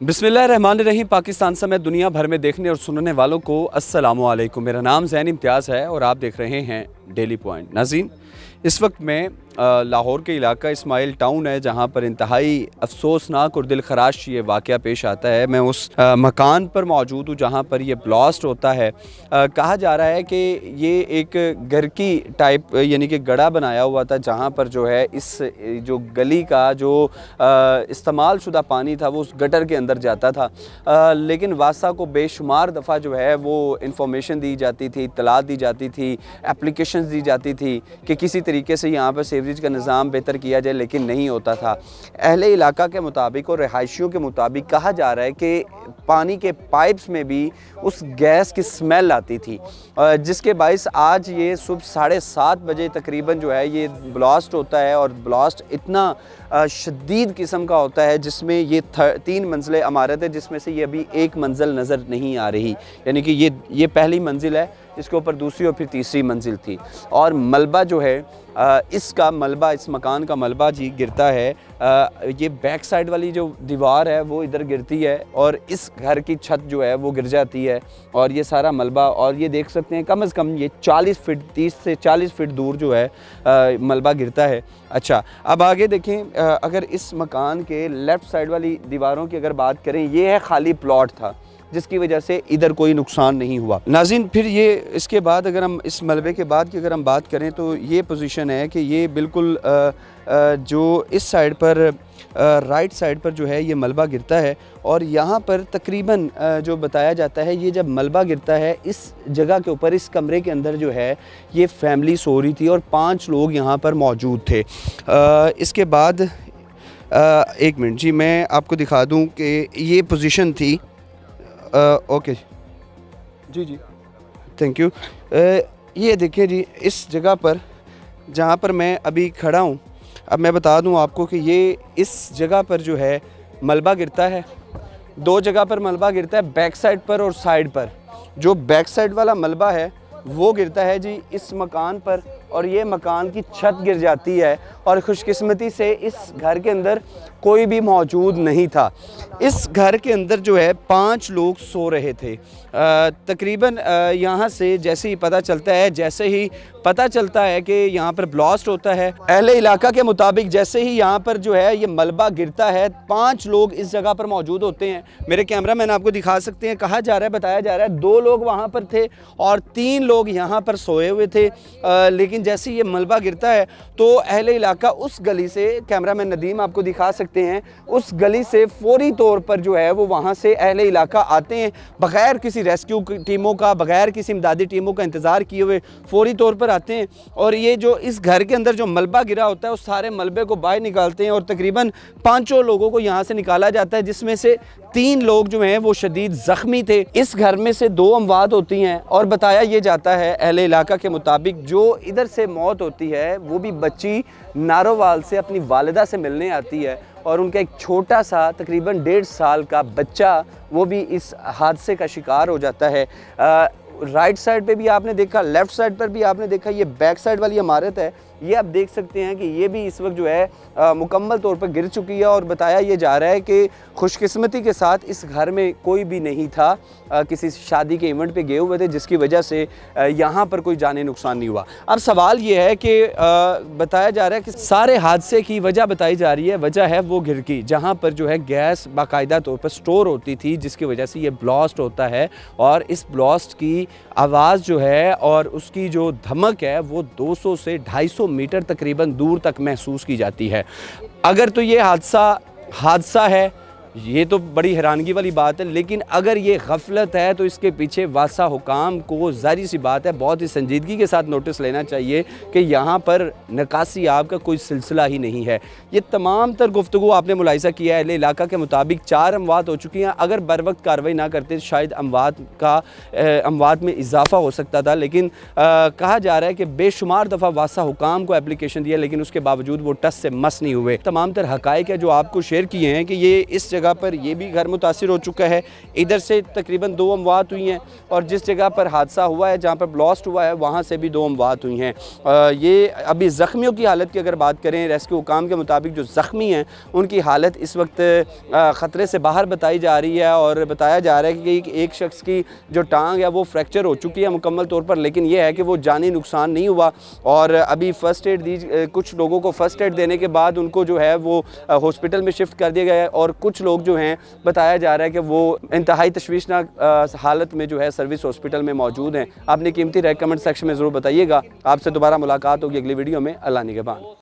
बिस्मिल्लाहिर्रहमानिर्रहीम। पाकिस्तान समेत दुनिया भर में देखने और सुनने वालों को अस्सलामु अलैकुम। मेरा नाम ज़ैन इम्तियाज़ है और आप देख रहे हैं डेली पॉइंट। नाज़रीन, इस वक्त मैं लाहौर के इलाका इस्माइल टाउन है, जहाँ पर इंतहाई अफसोसनाक और दिलखराश ये वाक़या पेश आता है। मैं उस मकान पर मौजूद हूँ जहाँ पर ये ब्लास्ट होता है। कहा जा रहा है कि ये एक घर की टाइप यानी कि गड़ा बनाया हुआ था, जहाँ पर जो है इस जो गली का जो इस्तेमाल शुदा पानी था वो उस गटर के अंदर जाता था। लेकिन वासा को बेशुमार दफ़ा जो है वो इंफॉर्मेशन दी जाती थी, इत्तलात दी जाती थी, एप्लीकेशंस दी जाती थी कि किसी तरीके से यहाँ पर सीवरेज का निज़ाम बेहतर किया जाए, लेकिन नहीं होता था। अहले इलाका के मुताबिक और रहायशियों के मुताबिक कहा जा रहा है कि पानी के पाइप्स में भी उस गैस की स्मेल आती थी, जिसके बाइस आज ये सुबह 7:30 बजे तकरीबन जो है ये ब्लास्ट होता है। और ब्लास्ट इतना शदीद किस्म का होता है जिसमें ये 3 मंजिलें इमारत है, जिसमें से ये अभी एक मंजिल नज़र नहीं आ रही, यानी कि ये पहली मंजिल है, इसके ऊपर दूसरी और फिर तीसरी मंजिल थी। और मलबा जो है इसका मलबा, इस मकान का मलबा जी गिरता है। ये बैक साइड वाली जो दीवार है वो इधर गिरती है और इस घर की छत जो है वो गिर जाती है और ये सारा मलबा, और ये देख सकते हैं कम से कम ये 40 फीट 30 से 40 फीट दूर जो है मलबा गिरता है। अच्छा, अब आगे देखें, अगर इस मकान के लेफ़्ट साइड वाली दीवारों की अगर बात करें, ये है खाली प्लॉट था जिसकी वजह से इधर कोई नुकसान नहीं हुआ। नाज़रीन, फिर ये इसके बाद अगर हम इस मलबे के बाद की अगर हम बात करें तो ये पोजीशन है कि ये बिल्कुल जो इस साइड पर राइट साइड पर जो है ये मलबा गिरता है। और यहाँ पर तकरीबन जो बताया जाता है, ये जब मलबा गिरता है इस जगह के ऊपर, इस कमरे के अंदर जो है ये फैमिली सो रही थी और 5 लोग यहाँ पर मौजूद थे। इसके बाद एक मिनट जी, मैं आपको दिखा दूँ कि ये पोजीशन थी। ओके जी, थैंक यू। ये देखिए जी, इस जगह पर जहाँ पर मैं अभी खड़ा हूँ, अब मैं बता दूँ आपको कि ये इस जगह पर जो है मलबा गिरता है। 2 जगह पर मलबा गिरता है, बैक साइड पर और साइड पर। जो बैक साइड वाला मलबा है वो गिरता है जी इस मकान पर, और ये मकान की छत गिर जाती है। और खुशकिस्मती से इस घर के अंदर कोई भी मौजूद नहीं था। इस घर के अंदर जो है 5 लोग सो रहे थे। तकरीबन यहाँ से जैसे ही पता चलता है कि यहाँ पर ब्लास्ट होता है, अहले इलाका के मुताबिक जैसे ही यहाँ पर जो है ये मलबा गिरता है 5 लोग इस जगह पर मौजूद होते हैं। मेरे कैमरा मैन आपको दिखा सकते हैं, कहा जा रहा है, बताया जा रहा है 2 लोग वहाँ पर थे और 3 लोग यहाँ पर सोए हुए थे। लेकिन जैसे ये मलबा गिरता है तो अहले इलाका उस गली से, कैमरा मैन नदीम आपको दिखा सकते हैं, उस गली से फौरी तौर पर जो है वो वहाँ से अहले इलाका आते हैं, बग़ैर किसी रेस्क्यू टीमों का, बग़ैर किसी इमदादी टीमों का इंतज़ार किए हुए फौरी तौर पर आते हैं। और ये जो इस घर के अंदर जो मलबा गिरा होता है उस सारे मलबे को बाहर निकालते हैं और तकरीबन 5 लोगों को यहाँ से निकाला जाता है, जिसमें से 3 लोग जो हैं वो शदीद ज़ख्मी थे। इस घर में से 2 अमवात होती हैं और बताया ये जाता है अहले इलाका के मुताबिक जो इधर से मौत होती है वो भी बच्ची नारोवाल से अपनी वालिदा से मिलने आती है और उनका एक छोटा सा तकरीबन 1.5 साल का बच्चा वो भी इस हादसे का शिकार हो जाता है। राइट साइड पे भी आपने देखा, लेफ़्ट साइड पर भी आपने देखा, ये बैक साइड वाली इमारत है, ये आप देख सकते हैं कि ये भी इस वक्त जो है मुकम्मल तौर पर गिर चुकी है। और बताया ये जा रहा है कि खुशकिस्मती के साथ इस घर में कोई भी नहीं था, किसी शादी के इवेंट पे गए हुए थे, जिसकी वजह से यहाँ पर कोई जानी नुकसान नहीं हुआ। अब सवाल ये है कि बताया जा रहा है कि सारे हादसे की वजह बताई जा रही है, वजह है वो घर की, जहाँ पर जो है गैस बाकायदा तौर पर स्टोर होती थी, जिसकी वजह से ये ब्लास्ट होता है। और इस ब्लास्ट की आवाज़ जो है और उसकी जो धमक है वो 200 से 250 मीटर तकरीबन दूर तक महसूस की जाती है। अगर तो ये हादसा है, ये तो बड़ी हैरानगी वाली बात है, लेकिन अगर ये गफलत है तो इसके पीछे वासा हुकाम को ज़ाहिर सी बात है बहुत ही संजीदगी के साथ नोटिस लेना चाहिए कि यहाँ पर निकासी आब का कोई सिलसिला ही नहीं है। ये तमाम तर गुफ्तगू आपने मुलाहिज़ा किया है, इलाका के मुताबिक 4 अमवात हो चुकी हैं। अगर बर वक्त कार्रवाई ना करते तो शायद अमवात में इजाफा हो सकता था, लेकिन कहा जा रहा है कि बेशुमार दफ़ा वासा हुकाम को एप्लीकेशन दिया, लेकिन उसके बावजूद वो टस से मस नहीं हुए। तमाम तर हक़ाइक़ है जो आपको शेयर किए हैं कि ये इस जगह जगह पर ये भी घर मुतासिर हो चुका है। इधर से तकरीबन 2 अमवात हुई हैं और जिस जगह पर हादसा हुआ है, जहाँ पर ब्लास्ट हुआ है, वहाँ से भी 2 अमवात हुई हैं। ये अभी ज़ख्मियों की हालत की अगर बात करें, रेस्क्यू हुकाम के मुताबिक जो ज़ख्मी हैं उनकी हालत इस वक्त ख़तरे से बाहर बताई जा रही है और बताया जा रहा है कि एक शख्स की जो टांग है वो फ्रैक्चर हो चुकी है मुकम्मल तौर पर, लेकिन यह है कि वो जानी नुकसान नहीं हुआ। और अभी फ़र्स्ट एड दी, कुछ लोगों को फ़र्स्ट एड देने के बाद उनको जो है वो हॉस्पिटल में शिफ्ट कर दिया गया है और कुछ लोग जो हैं बताया जा रहा है कि वो इंतहाई तशवीशनाक हालत में जो है सर्विस हॉस्पिटल में मौजूद हैं। आपने कीमती राय कमेंट सेक्शन में ज़रूर बताइएगा। आपसे दोबारा मुलाकात होगी अगली वीडियो में। अल्लाह निगहबान।